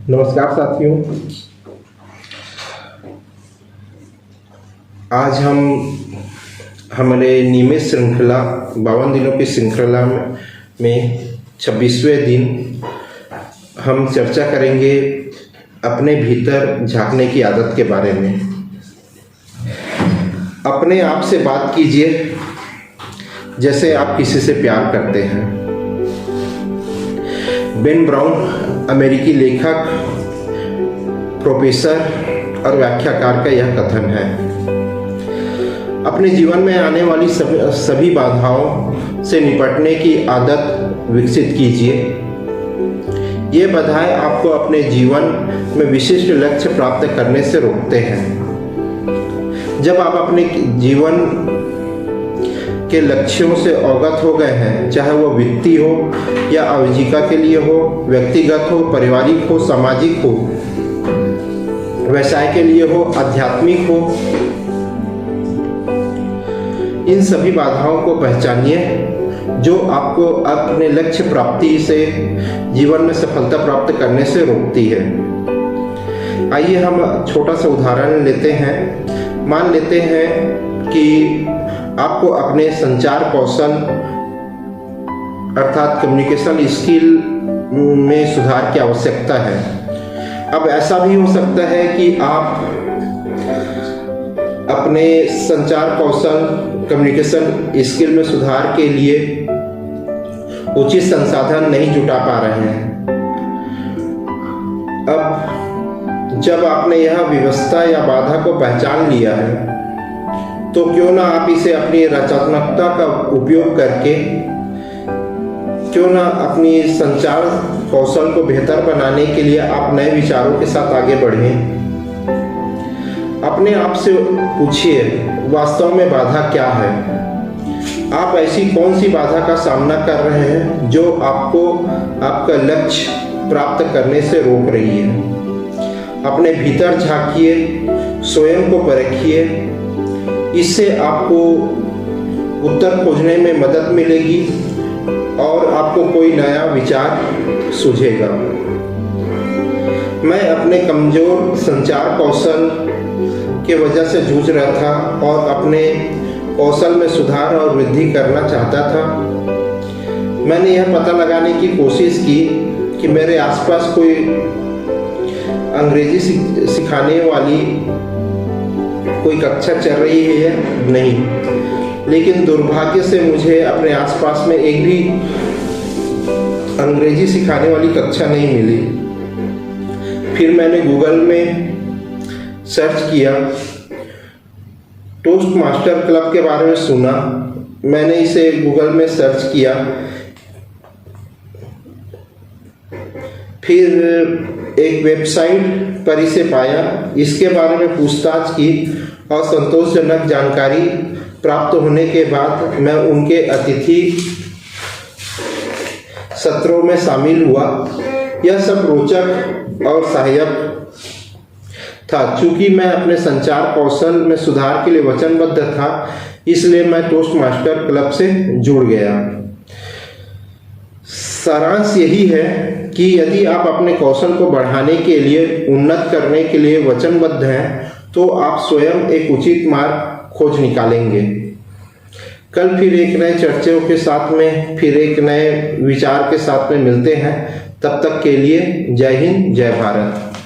नमस्कार साथियों। आज हम हमारे नियमित श्रृंखला 52 दिनों की श्रृंखला में 26वें दिन हम चर्चा करेंगे अपने भीतर झांकने की आदत के बारे में। अपने आप से बात कीजिए जैसे आप किसी से प्यार करते हैं। बेन ब्राउन अमेरिकी लेखक, प्रोफेसर और व्याख्याकार का यह कथन है। अपने जीवन में आने वाली सभी बाधाओं से निपटने की आदत विकसित कीजिए। ये बाधाएं आपको अपने जीवन में विशिष्ट लक्ष्य प्राप्त करने से रोकते हैं। जब आप अपने जीवन के लक्ष्यों से अवगत हो गए हैं, चाहे वो वित्तीय हो या आजीविका के लिए हो, व्यक्तिगत हो, पारिवारिक हो, सामाजिक हो, व्यवसाय के लिए हो, आध्यात्मिक हो, इन सभी बाधाओं को पहचानिए जो आपको अपने लक्ष्य प्राप्ति से जीवन में सफलता प्राप्त करने से रोकती है। आइए हम छोटा सा उदाहरण लेते हैं। मान लेते हैं कि आपको अपने संचार कौशल अर्थात कम्युनिकेशन स्किल में सुधार की आवश्यकता है। अब ऐसा भी हो सकता है कि आप अपने संचार कौशल कम्युनिकेशन स्किल में सुधार के लिए उचित संसाधन नहीं जुटा पा रहे हैं। अब जब आपने यह व्यवस्था या बाधा को पहचान लिया है, तो क्यों ना आप इसे अपनी रचनात्मकता का उपयोग करके क्यों ना अपनी संचार कौशल को बेहतर बनाने के लिए आप नए विचारों के साथ आगे बढ़ें। अपने आप से पूछिए, वास्तव में बाधा क्या है? आप ऐसी कौन सी बाधा का सामना कर रहे हैं जो आपको आपका लक्ष्य प्राप्त करने से रोक रही है? अपने भीतर झांकिए, स्वयं को परखिए। इससे आपको उत्तर खोजने में मदद मिलेगी और आपको कोई नया विचार सूझेगा। मैं अपने कमजोर संचार कौशल के वजह से जूझ रहा था और अपने कौशल में सुधार और वृद्धि करना चाहता था। मैंने यह पता लगाने की कोशिश की कि मेरे आसपास कोई अंग्रेजी सिखाने वाली कोई कक्षा चल रही है या नहीं, लेकिन दुर्भाग्य से मुझे अपने आसपास में एक भी अंग्रेजी सिखाने वाली कक्षा नहीं मिली। फिर मैंने गूगल में सर्च किया, टोस्ट मास्टर क्लब के बारे में सुना। मैंने इसे गूगल में सर्च किया, फिर एक वेबसाइट पर इसे पाया, इसके बारे में पूछताछ की और संतोषजनक जानकारी प्राप्त होने के बाद मैं उनके अतिथि सत्रों में शामिल हुआ। यह सब रोचक और सहायक था। चूंकि मैं अपने संचार कौशल में सुधार के लिए वचनबद्ध था, इसलिए मैं टोस्ट मास्टर क्लब से जुड़ गया। सारांश यही है कि यदि आप अपने कौशल को बढ़ाने के लिए, उन्नत करने के लिए वचनबद्ध हैं, तो आप स्वयं एक उचित मार्ग खोज निकालेंगे। कल फिर एक नए चर्चाओं के साथ में, फिर एक नए विचार के साथ में मिलते हैं। तब तक के लिए जय हिंद, जय भारत।